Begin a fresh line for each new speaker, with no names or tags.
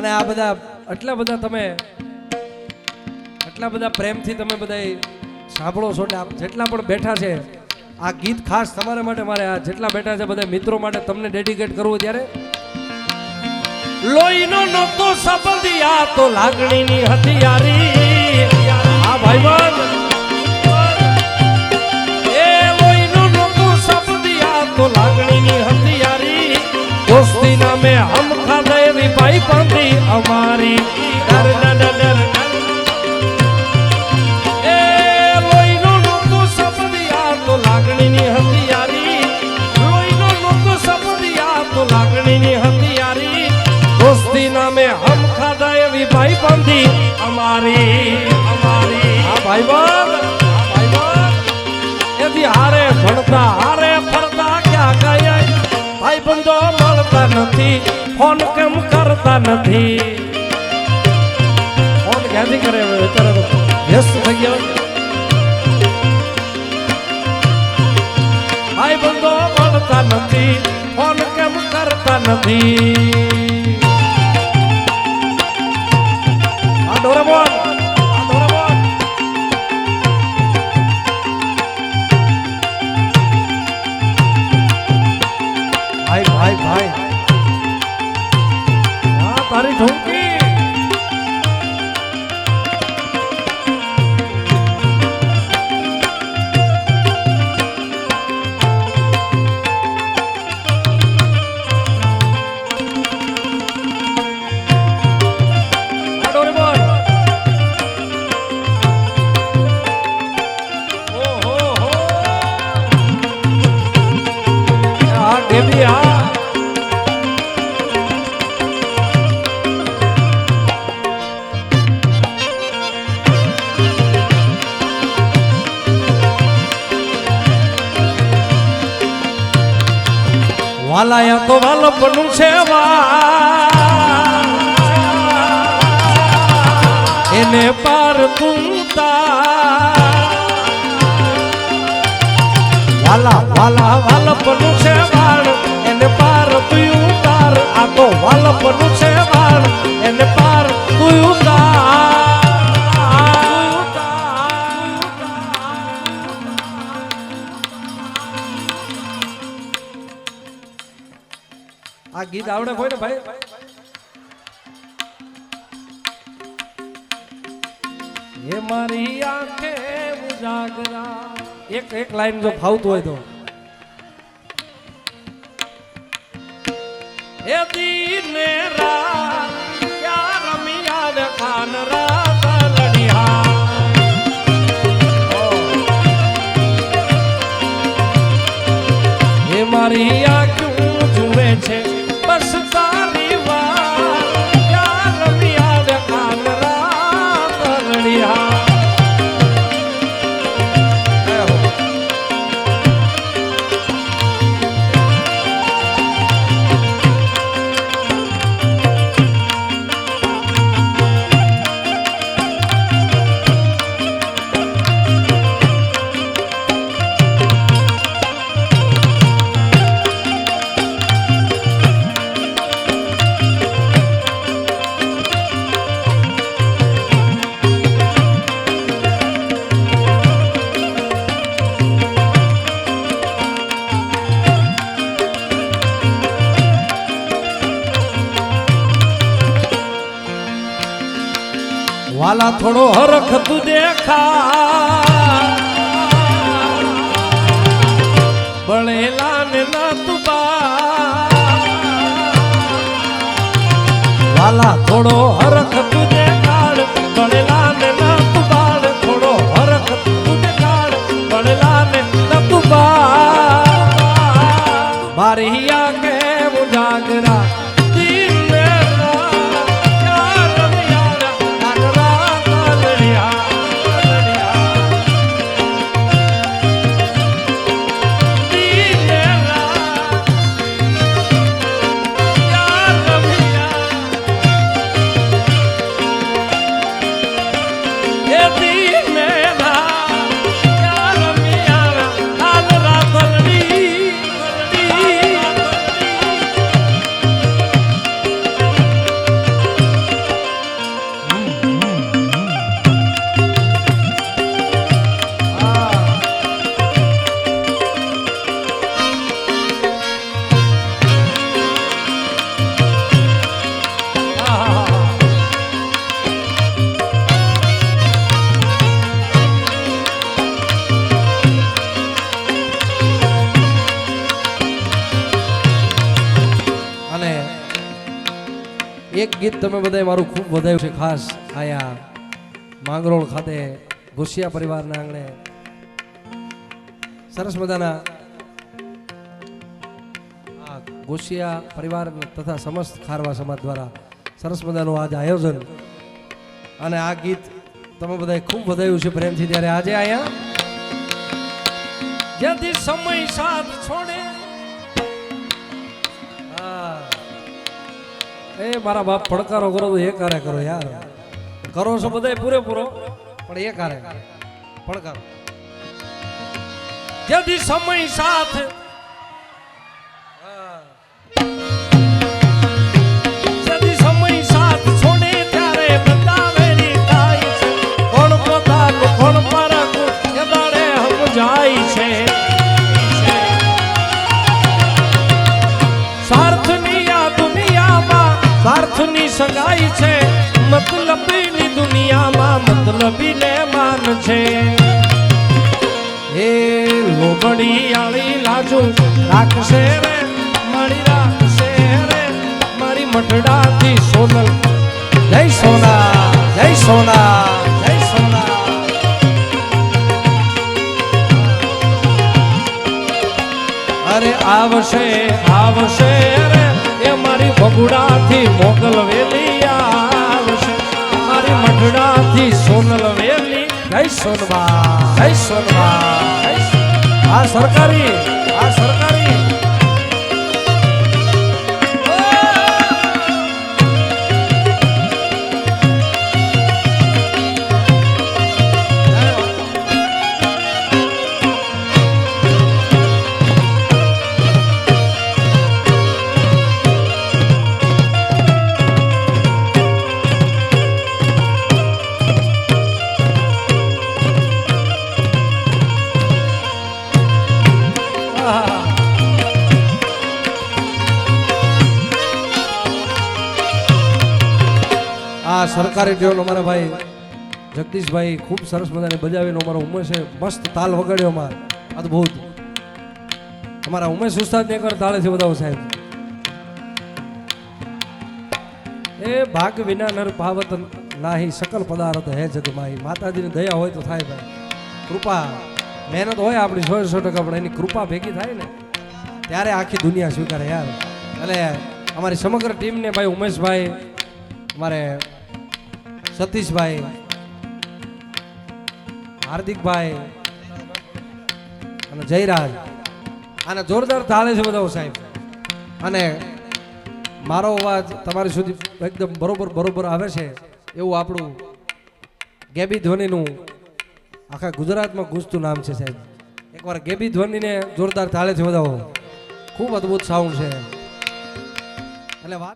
અને આ બધા આટલા બધા તમે આટલા બધા પ્રેમથી તમે બધા સાંભળો છો એટલે જેટલા પણ બેઠા છે આ ગીત ખાસ તમારા માટે મારે આ જેટલા બેઠા છે બધા મિત્રો માટે તમને ડેડિકેટ કરવું ત્યારે લોહીનો નહોતો સંબંધિયા તો લાગણીની હથિયારી આ ભાઈબંધ એ લોહીનો નહોતો સંબંધિયા તો લાગણીની હથિયારી દોસ્તી નામે હમ ખાધે એવી ભાઈ બંધી અમારી ડર ડર ડર એ લોહીનો નહોતો સંબંધિયા તો લાગણીની હથિયારી લોહીનો નહોતો સંબંધિયા તો લાગણીની હથિયારી દોસ્તી નામે હમ ખાધા એવી ભાઈ બંધી અમારી અમારી આ ભાઈબંધ એથી હારે ભણતા હારે ફરતા ક્યાં ગયા ભાઈ બંધો મળતા નથી ફોન કેમ કરતા નથી ફોન ક્યાંથી કરે અત્યારે વ્યસ્ત થઈ ગયા ભાઈ બંધો મળતા નથી ફોન કેમ કરતા નથી Doraemon, Doraemon. भाई हाँ तारी ठोंकी વાલાયા તો વાલપનું છે એને પાર તુંતા વાલા વાલા વાલપનું છે વાળ એને પાર તું ઉતાર આ તો વાલપનું છે વાળ એને પાર તું ઉતાર આ ગીત આવડે કોઈ ને ભાઈ એ મારી આંખે ઉજાગરા એક લાઈન જો ફાવતું હોય તો એ દીને રાત યા રમિયા દે ખાન રાત લડિયા એ મારી આંખ જુએ છે બસ તારી વાત યાર રમિયા દે કાન રાત લડિયા વાલા થોડો હરખ તું દેખા બળેલા ને ના તું વાલા થોડો હરખ તું દેખાડ બળેલા ને ના તું બાળ થોડો હરખ તું દેખાડ બળેલા ને ના તું મારી આંખે ઉજાગરા
એક ગીત તમે બધાએ મારું ખૂબ વધાયું છે ખાસ આયા માંગરોળ ખાતે ગોસિયા પરિવારના આંગણે સરસ મજાના ગોસિયા પરિવાર તથા સમસ્ત ખારવા સમાજ દ્વારા સરસ મજાનું આજે આયોજન અને આ ગીત તમે બધાએ ખૂબ વધાયું છે પ્રેમથી ત્યારે આજે આયા
જેથી સમય સાથ છોડે
એ મારા બાપ પડકારો કરો તો એ કારે કરો યાર કરો છો બધાય પૂરેપૂરો પણ એ કારે પડકારો
જેથી સમય સાથ જેથી સમય સાથ છોડે ત્યારે બતાવેલી થાય છે કોણ પોતાનું કોણ પરકું એ દાડે સમજાય છે સ્વાર્થની આ દુનિયામાં સ્વાર્થની સગાઈ છે મતલબીની દુનિયામાં મતલબીને માન છે એ લોબડી આળી લાજુ રાખશે રે મારી રાખશે રે મારી મઢડાથી સોનલ
જય સોના જય સોના જય સોના
અરે આવશે આવશે રે એ મારી ભગુડાથી મોગલ વેલી આવશે મારી મઢડાથી સોનલ વેલી
જય સોનવા જય સોનવા
આ સરકારી આ સરકારી
આ સરકારી ટ્યુન અમારા ભાઈ જગદીશભાઈ ખૂબ સરસ મજાની બજાવીને અમારો ઉમેશે મસ્ત તાલ વગાડ્યોમાં અદ્ભુત અમારા ઉમેશ ઉસ્તાદને એકવાર તાળેથી બતાવો સાહેબ એ ભાગ વિના નર પાવત નાહી સકલ પદાર્થ હે જગમાઈ માતાજીની દયા હોય તો થાય ભાઈ કૃપા મહેનત હોય આપણી 100% પણ એની કૃપા ભેગી થાય ને ત્યારે આખી દુનિયા સ્વીકારે યાર એટલે અમારી સમગ્ર ટીમને ભાઈ ઉમેશભાઈ અમારે સતીશભાઈ હાર્દિકભાઈ અને જયરાજ આને જોરદાર તાળે છે બધા સાહેબ અને મારો અવાજ તમારી સુધી એકદમ બરોબર આવે છે એવું આપણું ગેબી ધ્વનિનું આખા ગુજરાતમાં ગુંજતું નામ છે સાહેબ એકવાર ગેબી ધ્વનિને જોરદાર તાળેથી વધાવો ખૂબ અદ્ભુત સાઉન્ડ છે એટલે વાત